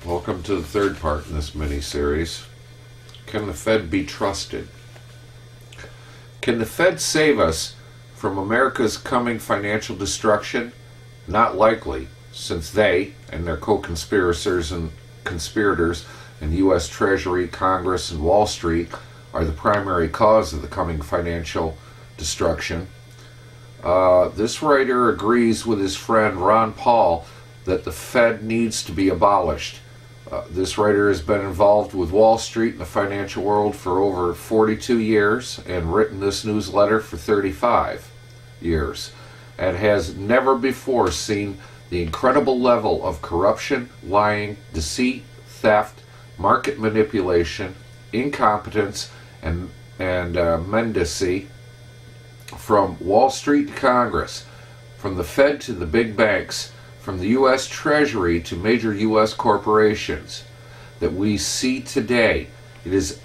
Welcome to the third part in this mini-series. Can the Fed be trusted? Can the Fed save us from America's coming financial destruction? Not likely, since they and their co-conspirators and conspirators in the U.S. Treasury, Congress, and Wall Street are the primary cause of the coming financial destruction. This writer agrees with his friend Ron Paul that the Fed needs to be abolished. This writer has been involved with Wall Street and the financial world for over 42 years and written this newsletter for 35 years and has never before seen the incredible level of corruption, lying, deceit, theft, market manipulation, incompetence, and mendacy from Wall Street to Congress, from the Fed to the big banks, from the U.S. Treasury to major U.S. corporations that we see today. It is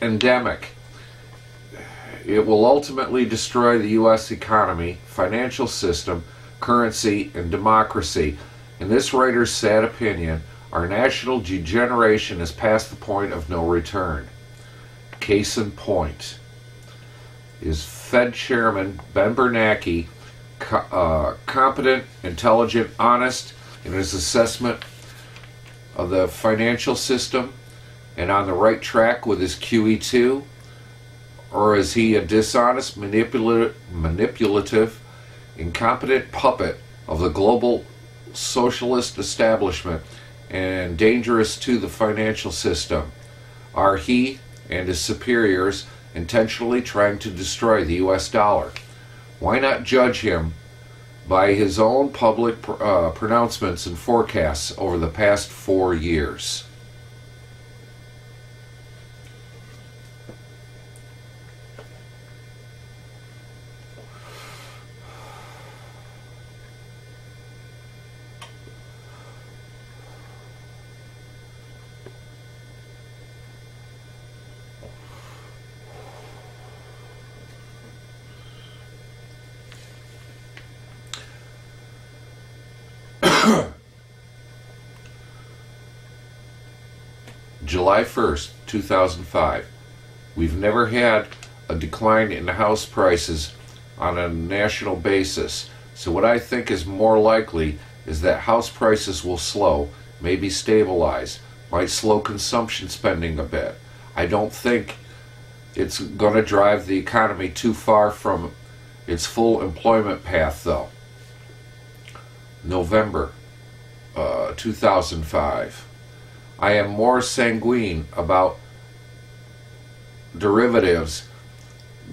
endemic. It will ultimately destroy the U.S. economy, financial system, currency, and democracy. In this writer's sad opinion, our national degeneration has passed the point of no return. Case in point is Fed Chairman Ben Bernanke competent, intelligent, honest in his assessment of the financial system and on the right track with his QE2? Or is he a dishonest, manipulative, incompetent puppet of the global socialist establishment and dangerous to the financial system? Are he and his superiors intentionally trying to destroy the U.S. dollar? Why not judge him by his own public pronouncements and forecasts over the past 4 years? July 1st, 2005. We've never had a decline in house prices on a national basis. So what I think is more likely is that house prices will slow, maybe stabilize, might slow consumption spending a bit. I don't think it's going to drive the economy too far from its full employment path, though. November 2005. I am more sanguine about derivatives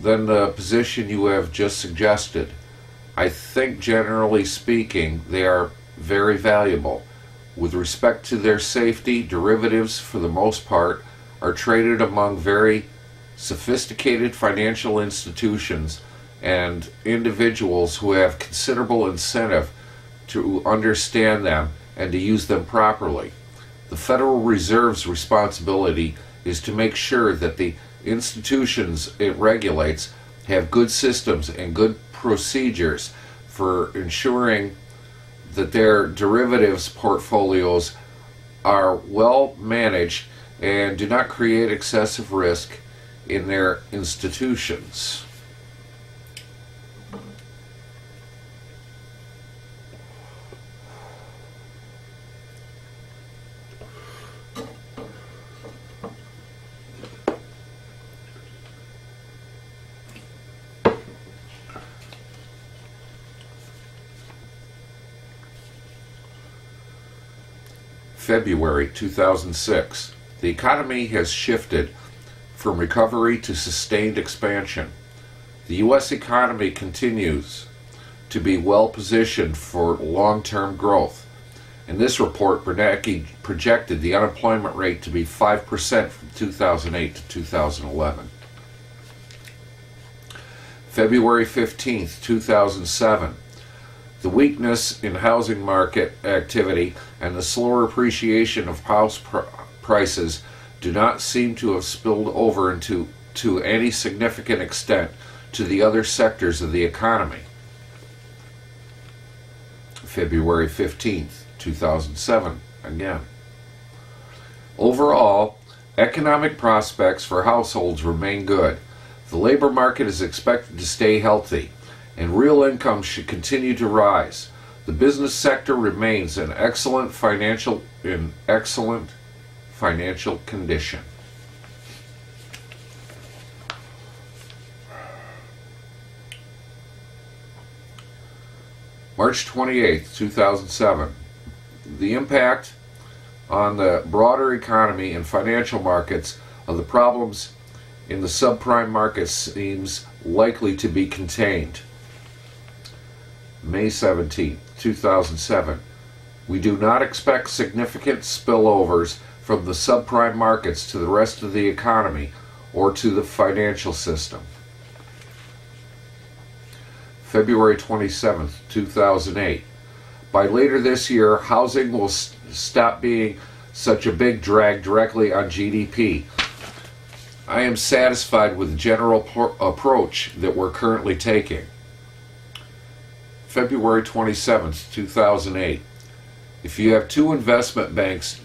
than the position you have just suggested. I think, generally speaking, they are very valuable. With respect to their safety, derivatives, for the most part, are traded among very sophisticated financial institutions and individuals who have considerable incentive to understand them and to use them properly. The Federal Reserve's responsibility is to make sure that the institutions it regulates have good systems and good procedures for ensuring that their derivatives portfolios are well managed and do not create excessive risk in their institutions. February 2006. The economy has shifted from recovery to sustained expansion. The U.S. economy continues to be well positioned for long-term growth. In this report, Bernanke projected the unemployment rate to be 5% from 2008 to 2011. February 15, 2007. The weakness in housing market activity and the slower appreciation of house prices do not seem to have spilled over to any significant extent to the other sectors of the economy. February 15th, 2007, again. Overall, economic prospects for households remain good. The labor market is expected to stay healthy, and real income should continue to rise. The business sector remains in excellent financial condition. March 28th, 2007. The impact on the broader economy and financial markets of the problems in the subprime market seems likely to be contained. May 17, 2007. We do not expect significant spillovers from the subprime markets to the rest of the economy or to the financial system. February 27, 2008. By later this year, housing will stop being such a big drag directly on GDP. I am satisfied with the general approach that we're currently taking. February 27, 2008. If you have two investment banks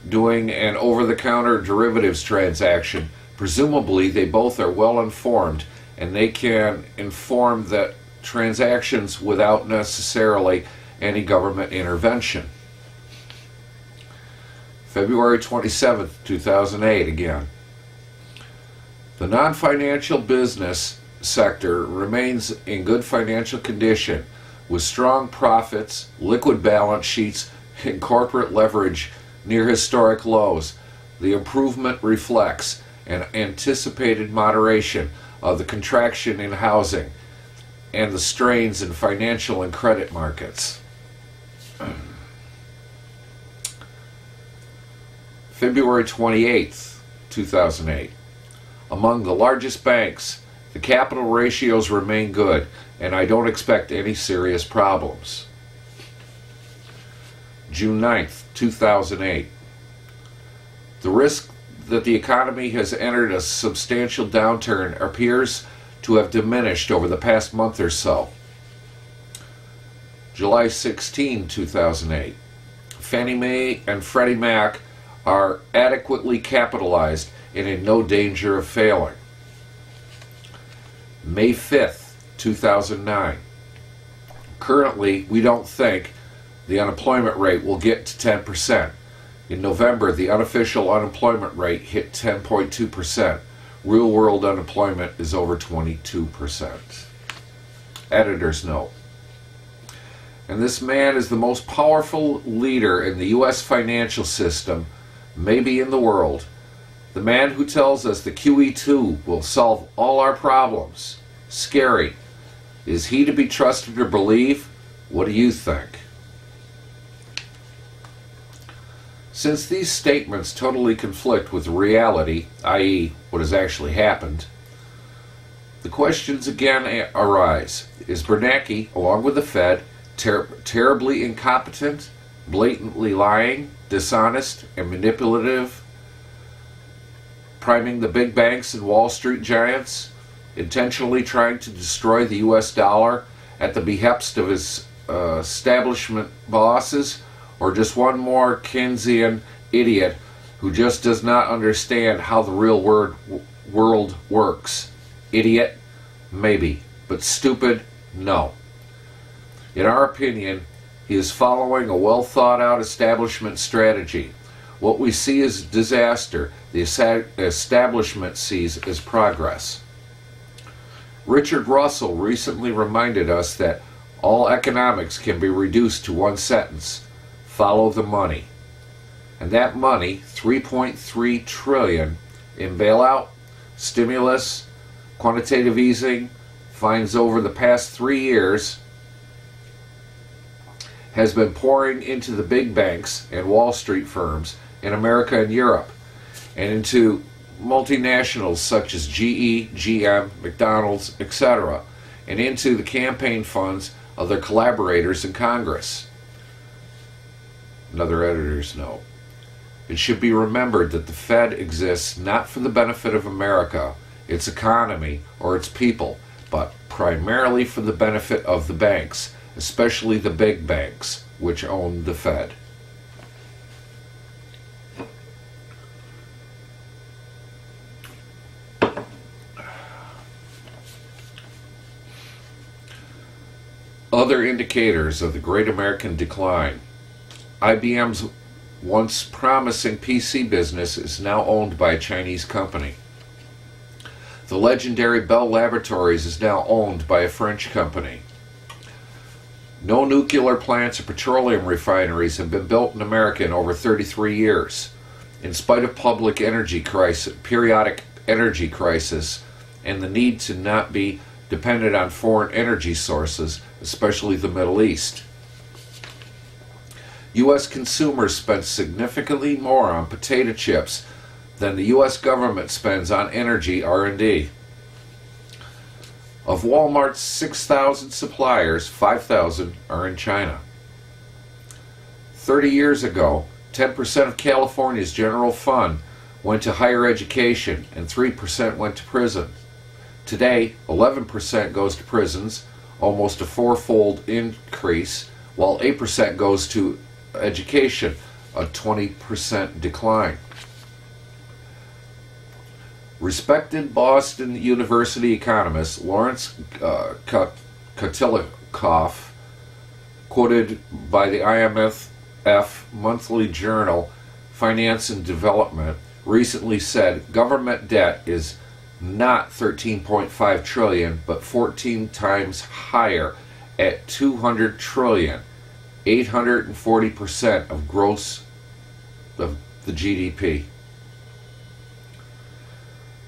doing an over-the-counter derivatives transaction, presumably they both are well informed and they can inform that transactions without necessarily any government intervention. February 27, 2008 again. The non-financial business sector remains in good financial condition with strong profits, liquid balance sheets, and corporate leverage near historic lows. The improvement reflects an anticipated moderation of the contraction in housing and the strains in financial and credit markets. February 28th, 2008. Among the largest banks, the capital ratios remain good, and I don't expect any serious problems. June 9th, 2008. The risk that the economy has entered a substantial downturn appears to have diminished over the past month or so. July 16, 2008. Fannie Mae and Freddie Mac are adequately capitalized and in no danger of failing. May 5th, 2009. Currently, we don't think the unemployment rate will get to 10%. In November, the unofficial unemployment rate hit 10.2%. Real-world unemployment is over 22%. Editor's note. And this man is the most powerful leader in the U.S. financial system, maybe in the world. The man who tells us the QE2 will solve all our problems. Scary. Is he to be trusted or believe? What do you think? Since these statements totally conflict with reality, i.e., what has actually happened, the questions again arise. Is Bernanke, along with the Fed, terribly incompetent, blatantly lying, dishonest, and manipulative, priming the big banks and Wall Street giants, intentionally trying to destroy the U.S. dollar at the behest of his establishment bosses, or just one more Keynesian idiot who just does not understand how the real world works? Idiot? Maybe. But stupid? No. In our opinion, he is following a well-thought-out establishment strategy. What we see is disaster. The establishment sees as progress. Richard Russell recently reminded us that all economics can be reduced to one sentence: follow the money. And that money, $3.3 trillion in bailout, stimulus, quantitative easing, fines over the past 3 years, has been pouring into the big banks and Wall Street firms in America and Europe, and into multinationals such as GE, GM, McDonald's, etc., and into the campaign funds of their collaborators in Congress. Another editor's note. It should be remembered that the Fed exists not for the benefit of America, its economy, or its people, but primarily for the benefit of the banks, especially the big banks, which own the Fed. Other indicators of the Great American Decline. IBM's once promising PC business is now owned by a Chinese company. The legendary Bell Laboratories is now owned by a French company. No nuclear plants or petroleum refineries have been built in America in over 33 years, in spite of public energy crisis, periodic energy crisis, and the need to not be dependent on foreign energy sources, especially the Middle East. U.S. consumers spend significantly more on potato chips than the U.S. government spends on energy R&D. Of Walmart's 6,000 suppliers, 5,000 are in China. 30 years ago, 10% of California's general fund went to higher education and 3% went to prison. Today, 11% goes to prisons, almost a fourfold increase, while 8% goes to education, a 20% decline. Respected Boston University economist Lawrence Kotilikoff, quoted by the IMF monthly journal Finance and Development, recently said government debt is not 13.5 trillion but 14 times higher at 200 trillion, 840% of gross of the GDP.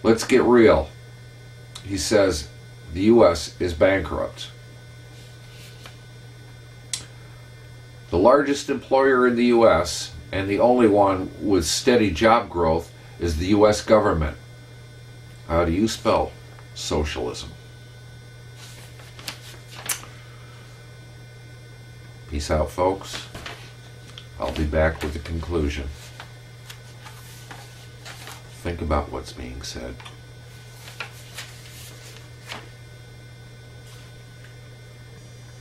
Let's get real. He says the U.S. is bankrupt. The largest employer in the U.S. and the only one with steady job growth is the U.S. government. How do you spell socialism? Peace out, folks. I'll be back with the conclusion. Think about what's being said.